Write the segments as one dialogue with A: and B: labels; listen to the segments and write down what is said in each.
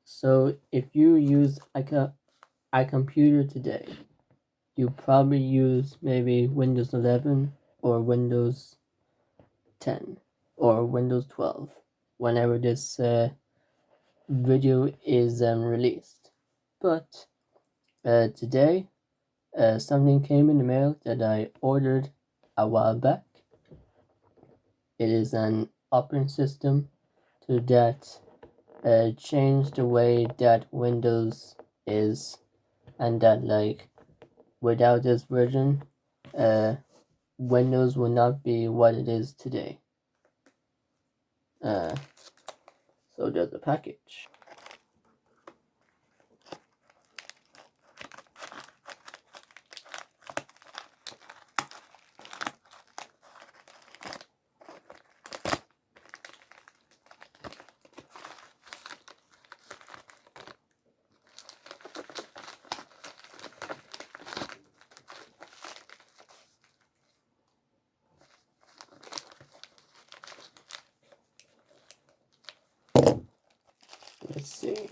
A: So if you use a computer today, you probably use maybe Windows 11 or Windows 10 or Windows 12 whenever this video is released. But today, something came in the mail that I ordered a while back. It is an operating system that changed the way that Windows is, and that without this version, Windows will not be what it is today. So there's a package. Let's see.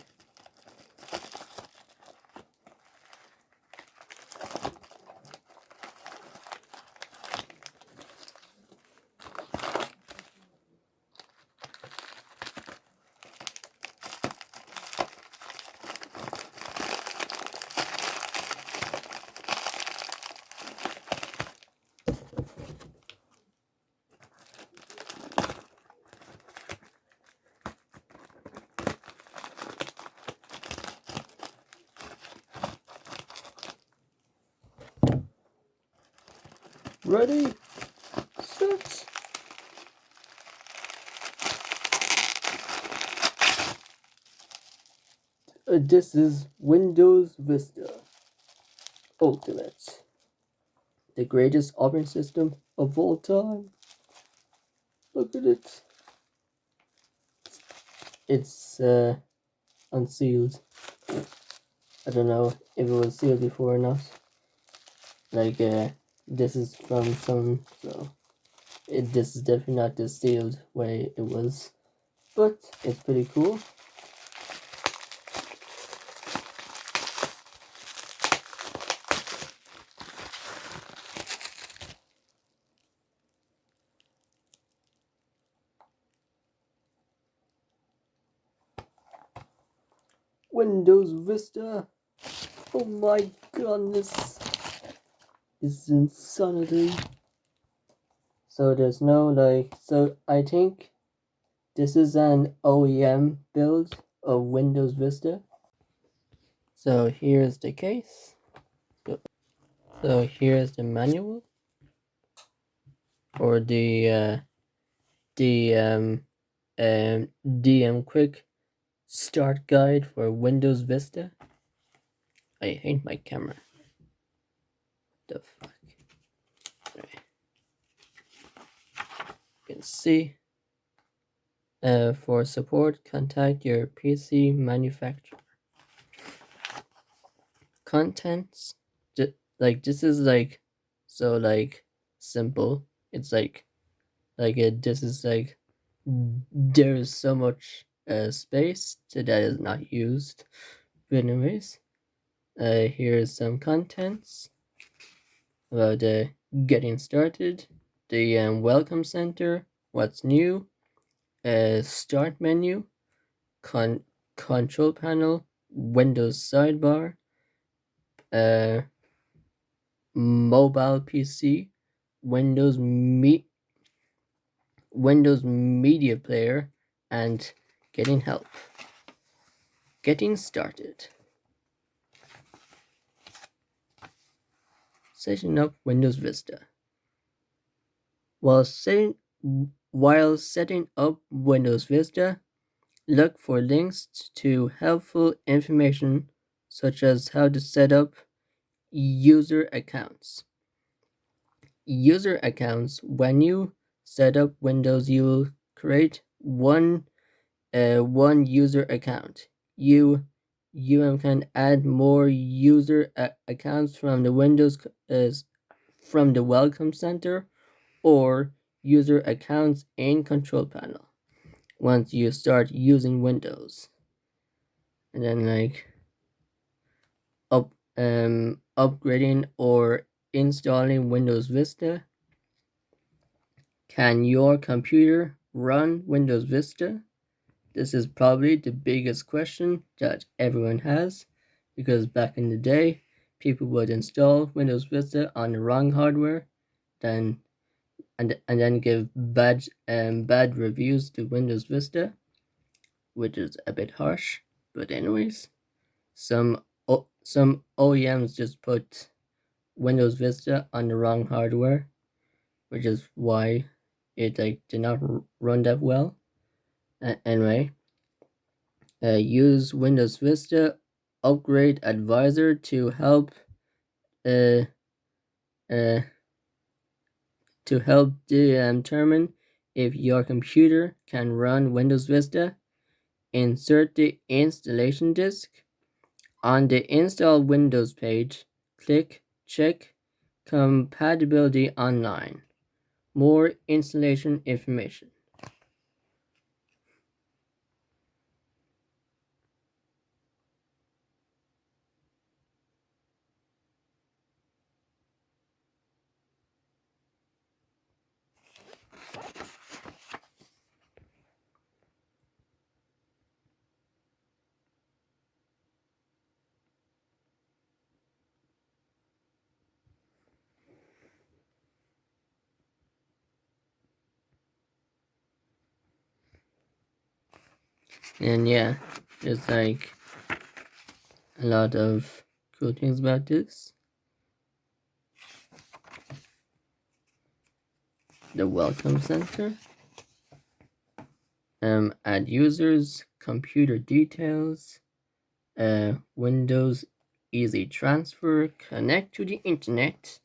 A: Ready, set. This is Windows Vista Ultimate, the greatest operating system of all time. Look at it. It's unsealed. I don't know if it was sealed before or not. This is from some, so this is definitely not the sealed way it was, but it's pretty cool. Windows Vista. Oh my goodness. This is insanity. So there's no so I think this is an OEM build of Windows Vista. So here's the case. So here's the manual, or the DM quick start guide for Windows Vista. I hate my camera. The fuck. Right. You can see. For support, contact your PC manufacturer. Contents, this is simple. It's this is there is so much space that is not used. But anyways, here's some contents about getting started, the welcome center, what's new, start menu, control panel, Windows sidebar, mobile PC, Windows Media Player, and getting help. Getting started. Setting up Windows Vista. While setting up Windows Vista, look for links to helpful information such as how to set up user accounts. User accounts. When you set up Windows, you will create one user account. You can add more user accounts from the Windows from the Welcome Center or user accounts in Control Panel once you start using Windows. and then like upgrading or installing Windows Vista. Can your computer run Windows Vista? This is probably the biggest question that everyone has, because back in the day, people would install Windows Vista on the wrong hardware, then and then give bad reviews to Windows Vista, which is a bit harsh. But anyways, some OEMs just put Windows Vista on the wrong hardware, which is why it like did not run that well. Anyway, use Windows Vista Upgrade Advisor to help uh, uh, determine if your computer can run Windows Vista. Insert the installation disk. On the Install Windows page, click Check Compatibility Online. More installation information. And yeah, there's like a lot of cool things about this. The Welcome Center. Add users, computer details, Windows Easy Transfer, connect to the internet.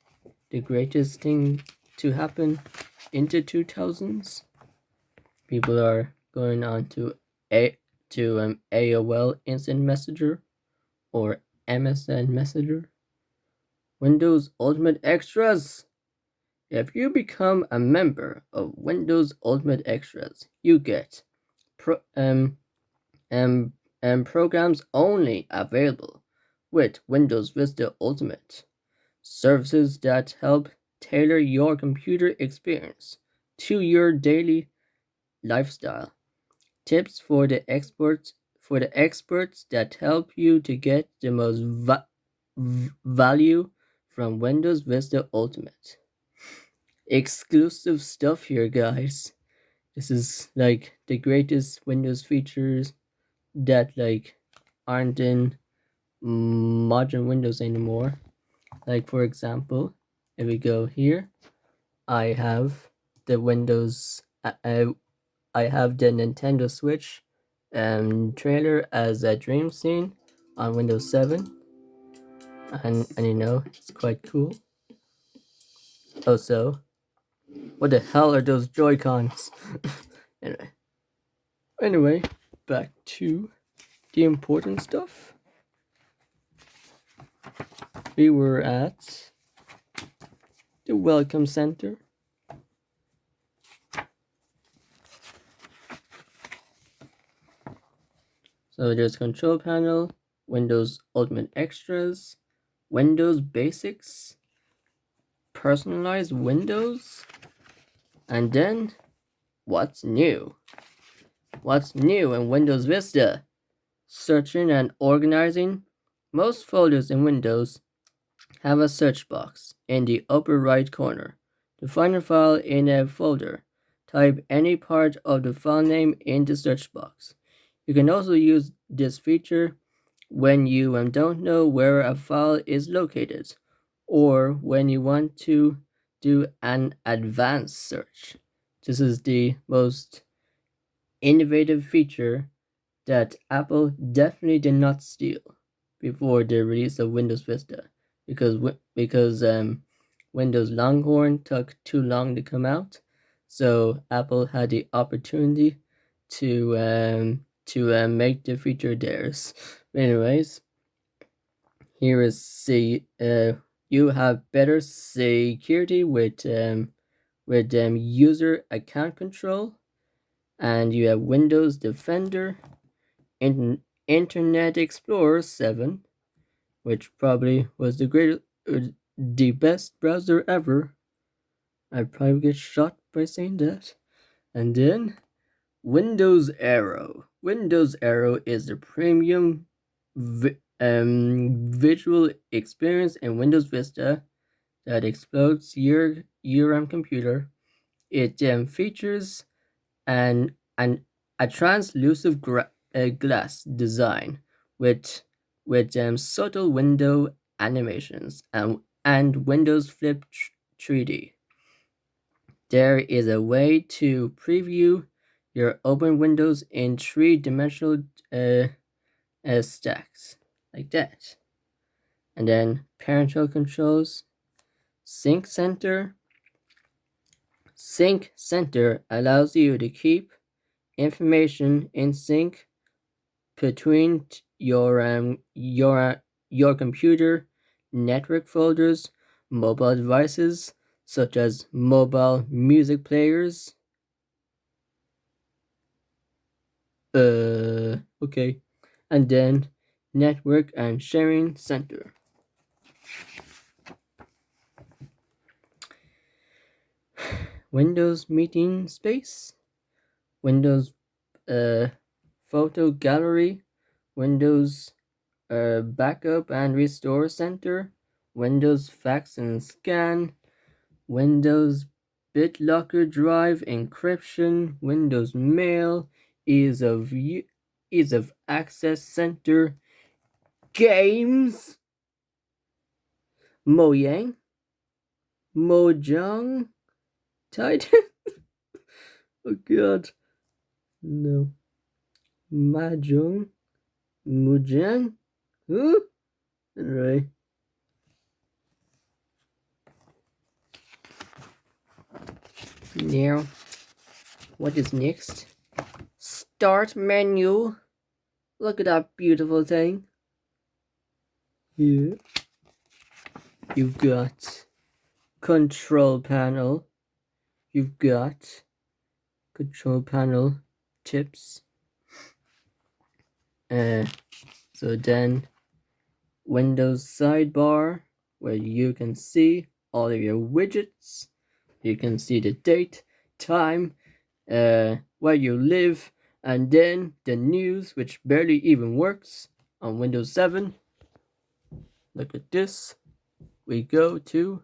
A: The greatest thing to happen in the 2000s. People are going on to AOL Instant Messenger or MSN Messenger. Windows Ultimate Extras. If you become a member of Windows Ultimate Extras, you get programs only available with Windows Vista Ultimate, services that help tailor your computer experience to your daily lifestyle, tips for the experts that help you to get the most value from Windows Vista Ultimate. Exclusive stuff here, guys. This is like the greatest Windows features that like aren't in modern Windows anymore. Like for example, if we go here, I have the Windows. I have the Nintendo Switch trailer as a dream scene on Windows 7, and you know it's quite cool. Also, what the hell are those Joy-Cons? anyway, back to the important stuff. We were at the Welcome Center. So there's Control Panel, Windows Ultimate Extras, Windows Basics, Personalized Windows, and then what's new? What's new in Windows Vista? Searching and organizing. Most folders in Windows have a search box in the upper right corner. To find a file in a folder, type any part of the file name in the search box. You can also use this feature when you don't know where a file is located, or when you want to do an advanced search. This is the most innovative feature that Apple definitely did not steal before the release of Windows Vista, because Windows Longhorn took too long to come out, so Apple had the opportunity to make the feature theirs. Anyways, here is you have better security with user account control, and you have Windows Defender, Internet Explorer 7, which probably was the best browser ever. I'd probably get shot by saying that. And then Windows Aero. Windows Aero is the premium visual experience in Windows Vista that explodes your computer. It features an a translucent glass design with subtle window animations and Windows Flip 3D. There is a way to preview your open windows in three-dimensional stacks like that. And then parental controls, Sync Center. Sync Center allows you to keep information in sync between your computer, network folders, mobile devices such as mobile music players. Okay. And then Network and Sharing Center. Windows Meeting Space, Windows Photo Gallery, Windows Backup and Restore Center, Windows Fax and Scan, Windows BitLocker Drive Encryption, Windows Mail, Ease of Access Center, Games, Mojang, Mojang, Titan. Oh god, no, Mahjong, Mojang, huh? Right. Now, what is next? Start menu. Look at that beautiful thing. Yeah. You've got control panel. You've got control panel tips. So then Windows sidebar, where you can see all of your widgets. You can see the date, time, where you live, and then the news, which barely even works on Windows 7. Look at this. We go to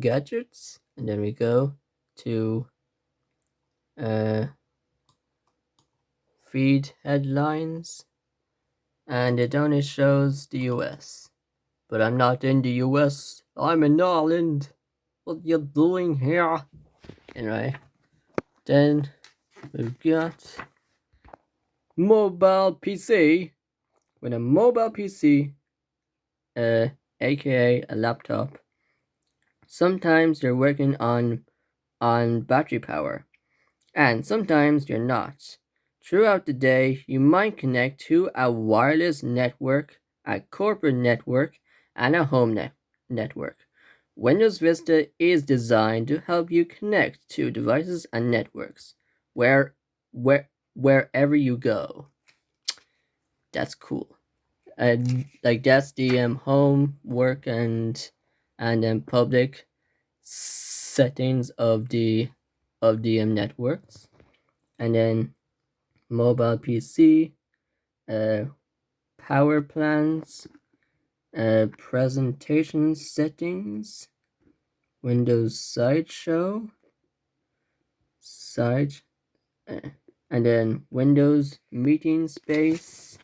A: gadgets, and then we go to feed headlines, and it only shows the US. But I'm not in the US. I'm in Ireland. What you doing here? Anyway, then we've got mobile PC. With a mobile PC, aka a laptop, sometimes you're working on battery power, and sometimes you're not. Throughout the day, you might connect to a wireless network, a corporate network, and a home network. Windows Vista is designed to help you connect to devices and networks wherever you go. That's cool. And like that's the home, work, and public settings of the networks, and then mobile PC, power plans, presentation settings, Windows Sideshow, and then Windows Meeting Space.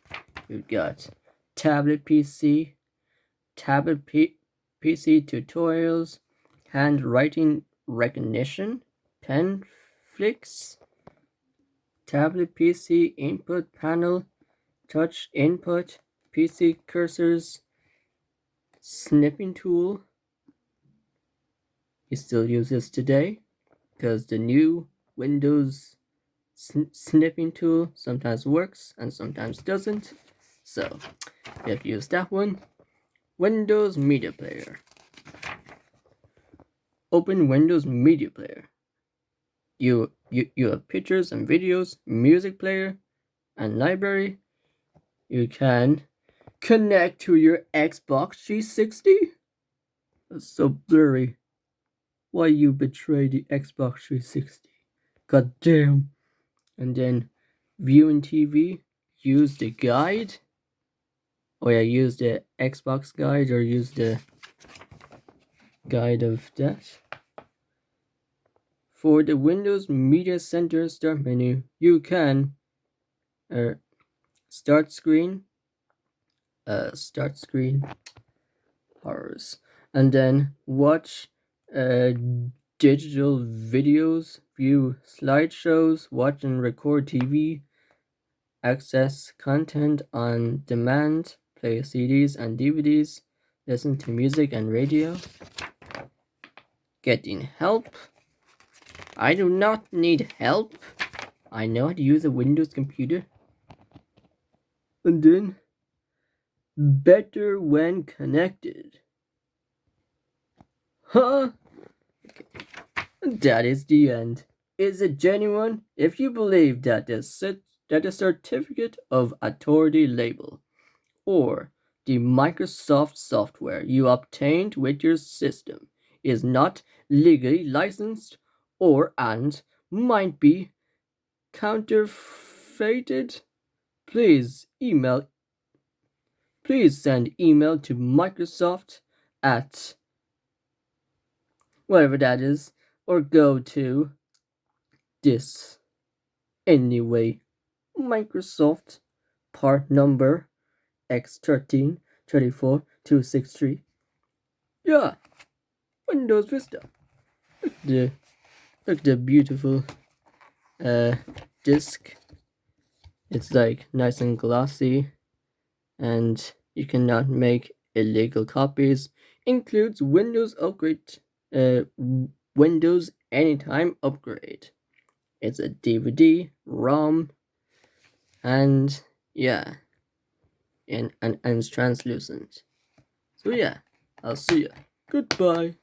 A: We've got tablet PC, PC tutorials, handwriting recognition, pen flicks, tablet PC input panel, touch input, PC cursors, snipping tool. He still uses today because the new Windows snipping tool sometimes works and sometimes doesn't. So you have to use that one. Windows Media Player. Open Windows Media Player. You have pictures and videos, music player, and library. You can connect to your Xbox 360. That's so blurry. Why you betray the Xbox 360? God damn. And then viewing TV, use the guide. Oh yeah, use the Xbox guide or use the guide of that. For the Windows Media Center start menu, you can start screen, horrors, and then watch digital videos, view slideshows, watch and record TV, access content on demand, play CDs and DVDs, listen to music and radio, getting help. I do not need help. I know how to use a Windows computer. And then, better when connected. Huh? Okay. That is the end. Is it genuine? If you believe that the certificate of authority label or the Microsoft software you obtained with your system is not legally licensed or and might be counterfeited, please send email to Microsoft at whatever that is, or go to this anyway. Microsoft part number X13 263. Yeah, Windows Vista. Look the beautiful disc. It's like nice and glossy, and you cannot make illegal copies. Includes Windows upgrade, Windows Anytime upgrade. It's a DVD, ROM, and yeah, and it's translucent. So yeah, I'll see ya. Goodbye.